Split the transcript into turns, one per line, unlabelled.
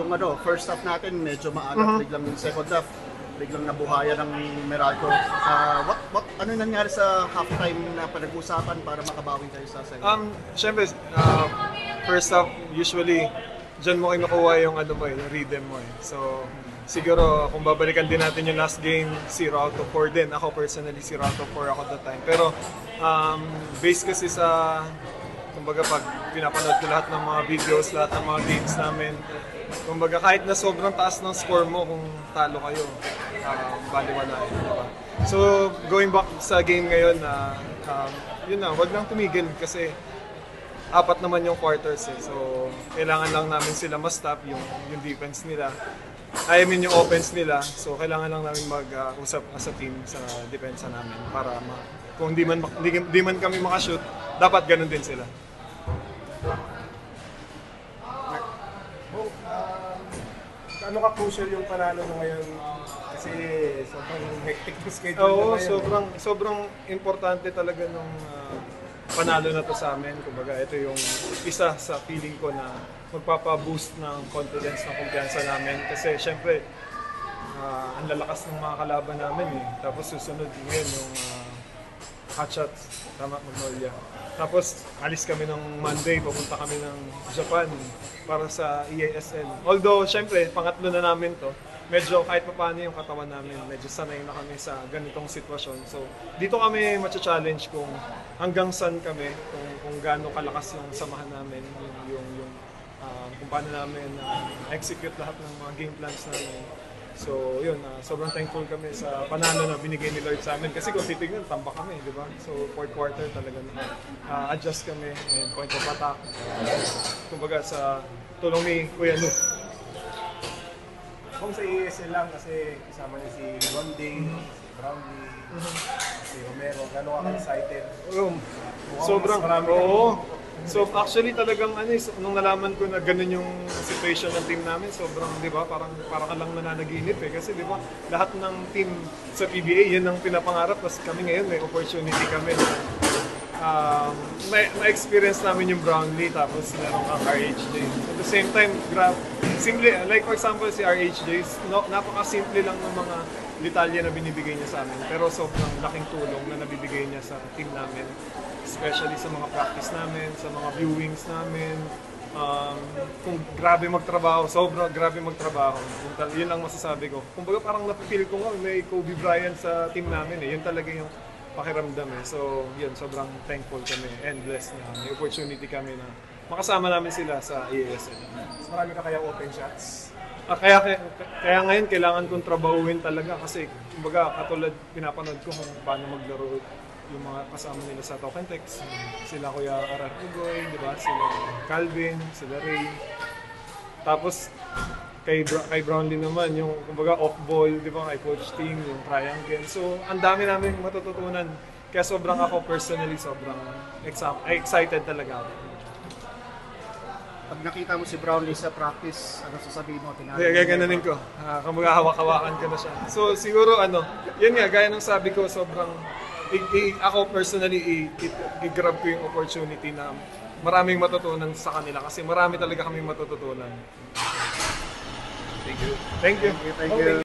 yung ano, first half natin medyo maalat, biglang yung second half, biglang nabuhayan ng Meralco. Ano nangyari sa halftime na pinag-usapan para makabawi kayo sa second?
Siyempre, first half, usually, dyan mo kinukuha yung ano mo yung rhythm mo eh. So, siguro, kung babalikan din natin yung last game, 0 out of 4 din. Ako personally, 0 out of 4 ako that time. Pero, based kasi sa, kumbaga pag pinapanood ko lahat ng mga videos, lahat ng mga games namin, kumbaga kahit na sobrang taas ng score mo kung talo kayo, baliwala eh, diba? So, going back sa game ngayon, yun na, wag lang tumigil kasi apat naman yung quarters eh. So, kailangan lang namin sila ma-stop yung defense nila. I mean yung offense nila. So, kailangan lang namin mag-usap as a team sa depensa namin para kung di man kami makashoot, dapat ganun din sila.
Ano ka crucial yung panalo na ngayon? Kasi sobrang hectic yung schedule
Oo,
na
sobrang importante talaga nung panalo na to sa amin. Kumbaga, ito yung isa sa feeling ko na magpapa-boost ng confidence, ng kumpiyansa namin. Kasi syempre, ang lalakas ng mga kalaban namin eh. Tapos susunod ngayon yung Hotshots, tama, Magnolia. Tapos alis kami ng Monday, papunta kami ng Japan para sa EASL. Although, syempre, pangatlo na namin to. Medyo kahit pa paano yung katawan namin, medyo sanay na kami sa ganitong sitwasyon. So, dito kami matcha-challenge kung hanggang saan kami, kung gaano kalakas yung samahan namin, kung paano namin execute lahat ng mga game plans namin. So, yun, sobrang thankful kami sa panalo na binigay ni Lord sa amin. Kasi kung titignan, tambak kami, di ba? So, fourth quarter talaga adjust kami and point of attack. Kumbaga sa tulong ni Kuya Lu.
Kung sa ESL lang kasi kasama niya si Bonding, si Brownlee, si Romero, gano'n ka excited?
Sobrang, oo. So actually talagang nung nalaman ko na ganun yung situation ng team namin, sobrang, di ba, parang ka lang nananaginip eh. Kasi di ba, lahat ng team sa PBA, yun ang pinapangarap. Tapos kami ngayon, may opportunity kami na ma-experience namin yung Brownlee, tapos meron kang RHJ. At the same time, simple, like for example si RHJ, napaka-simple lang ng mga detalye na binibigay niya sa amin. Pero sobrang laking tulong na nabibigay niya sa team namin. Especially sa mga practice namin, sa mga viewings namin. Kung grabe magtrabaho, sobrang grabe magtrabaho. Yun lang masasabi ko. Kumbaga parang napipil ko nga may Kobe Bryant sa team namin eh. Yun talaga yung pakiramdam eh. So yun, sobrang thankful kami and blessed na may opportunity kami na makasama namin sila sa EASL.
Marami ka kaya open shots?
Kaya ngayon kailangan kong trabahuin talaga kasi kumbaga katulad pinapanood ko kung paano maglaro yung mga kasama nila sa Tokentex. Sila Kuya Arar Ugoy, di ba? Sila Calvin, sila Ray. Tapos kay Brownlee naman, yung kumbaga off-ball, di ba? Kay Coach Team, yung triangle. So, ang dami namin matututunan. Kaya sobrang ako personally, sobrang excited talaga ako.
Pag nakita mo si Brownlee sa practice, ano sasabihin mo?
Gaganunin ko. Kumbaga hawak-hawakan ko na siya. So, siguro yun nga, gaya ng sabi ko, sobrang ako personally, i-grab ko yung opportunity na maraming matutunan sa kanila kasi marami talaga kaming matututunan.
Thank you.
Thank you.
Thank you.